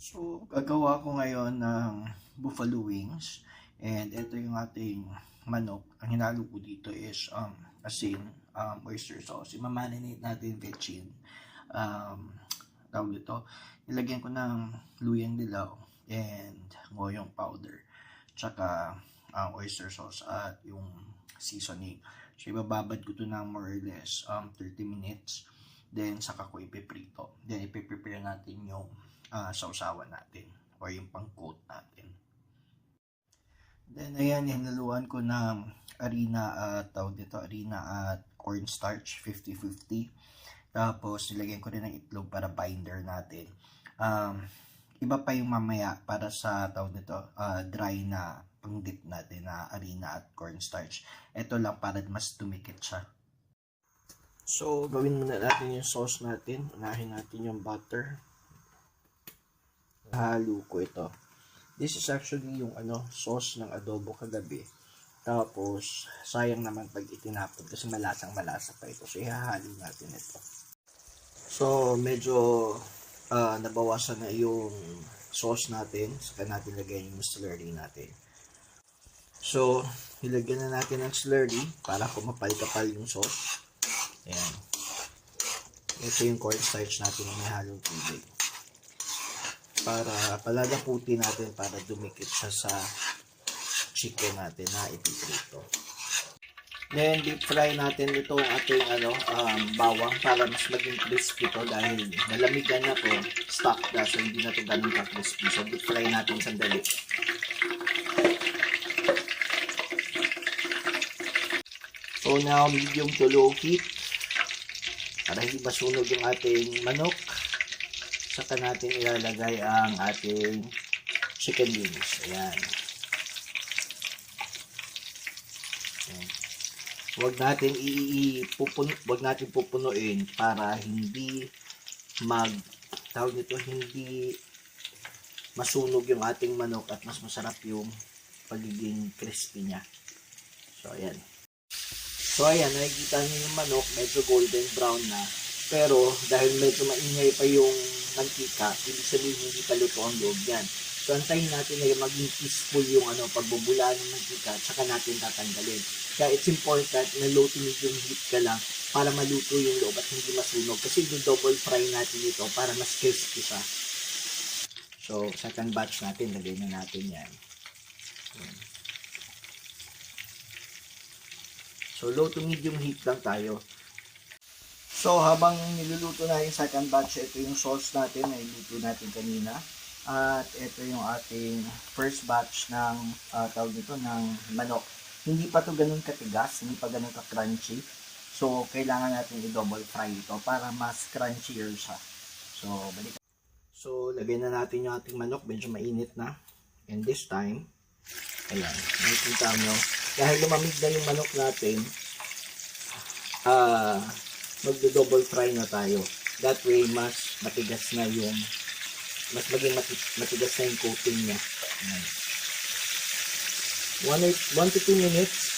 So, gagawa ko ngayon ng buffalo wings. And ito yung ating manok. Ang hinalo ko dito is asin, oyster sauce. Imamarinate natin vetchin. Tawag dito. Nilagyan ko ng luyang dilaw and ngoyong powder. Tsaka oyster sauce at yung seasoning. So, ibababad ko to ng more or less 30 minutes. Then, saka ko ipiprito. Then, ipiprepare natin yung sausawan natin or yung pang-coat natin. Then, ayan, hinaluan ko ng harina at cornstarch, 50-50. Tapos, nilagyan ko rin ng itlog para binder natin. Iba pa yung mamaya para sa dry na pang-dip natin na harina at cornstarch. Ito lang para mas dumikit siya. So, gawin muna natin yung sauce natin. Unahin natin yung butter. Halo ko ito. This is actually yung sauce ng adobo kagabi. Tapos, sayang naman pag itinapon kasi malasang-malasa pa ito. So, ihahalo natin ito. So, medyo nabawasan na yung sauce natin. Saka natin lagyan yung slurry natin. So, ilagyan na natin ng slurry para kumapal-kapal yung sauce. Ayan. Ito yung cornstarch natin na may halong tubig. Para palalaputin natin para dumikit siya sa chicken natin na ipiprito. Then, deep fry natin itong ating bawang para mas maging crispy to dahil nalamigan na to, stock na, so hindi na to ganun ka-crispy. So, deep fry natin sandali. So, now, medium to low heat para hindi masunog yung ating manok. Saka natin ilalagay ang ating chicken wings. Ayan. Ayan. Huwag natin pupunuin para hindi hindi masunog yung ating manok at mas masarap yung pagiging crispy niya. So, ayan. So, ayan. Nakikita niyo yung manok. Medyo golden brown na. Pero, dahil medyo maingay pa yung mantika, ibig sabihin hindi pa luto ang loob yan. So, antayin natin na maging peaceful yung pagbubulaan ng mantika at saka natin tatanggalin. Kaya it's important na low to medium heat ka lang para maluto yung loob at hindi masunog. Kasi double fry natin ito para mas crispy siya. So, second batch natin, lagay na natin yan. So, low to medium heat lang tayo. So, habang niluluto na yung second batch, ito yung sauce natin na iluto natin kanina. At ito yung ating first batch ng ng manok. Hindi pa to ganun katigas, hindi pa ganun ka-crunchy. So, kailangan natin i-double fry ito para mas crunchier siya. So, balik. So, lagay na natin yung ating manok. Medyo mainit na. And this time, ayan, nakikita nyo. Dahil lumamig na yung manok natin, magdo-double fry na tayo. That way, mas matigas na yung matigas na yung coating niya. 1 to 2 minutes.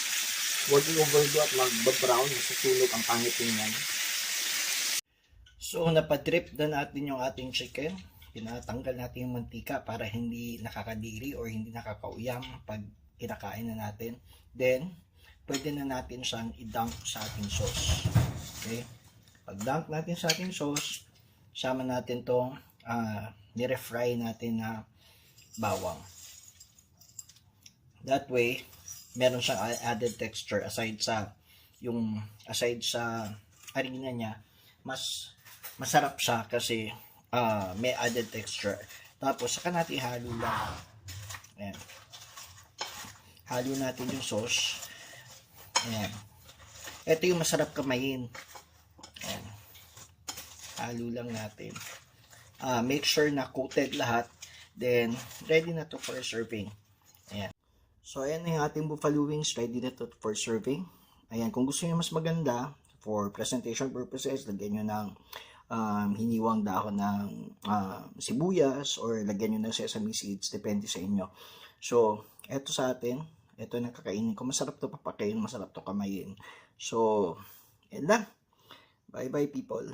Huwag i-overdo at mag-brown. Masusunog ang pangit niyan. So, napadrip na natin yung ating chicken. Pinatanggal natin yung mantika para hindi nakakadiri or hindi nakakauyam pag kinakain na natin. Then, pwede na natin siyang i-dunk sa ating sauce. Okay? Pag-dunk natin sa ating sauce, sama natin itong nire-fry natin na bawang. That way, meron siyang added texture aside sa harina niya, mas masarap siya kasi may added texture. Tapos, saka natin halo lang. Ayan. Halo natin yung sauce. Ayan. Ito yung masarap kamayin. Ayan. Halo lang natin. Make sure na coated lahat. Then, ready na to for serving. Ayan. So, ayan yung ating buffalo wings. Ready na to for serving. Ayan. Kung gusto niyo mas maganda, for presentation purposes, lagyan nyo ng hiniwang dahon ng sibuyas or lagyan nyo ng sesame seeds. Depende sa inyo. So, eto sa atin. Ito na kakainin ko. Masarap to papakain. Masarap to kamayin. So, yan lang. Bye-bye people.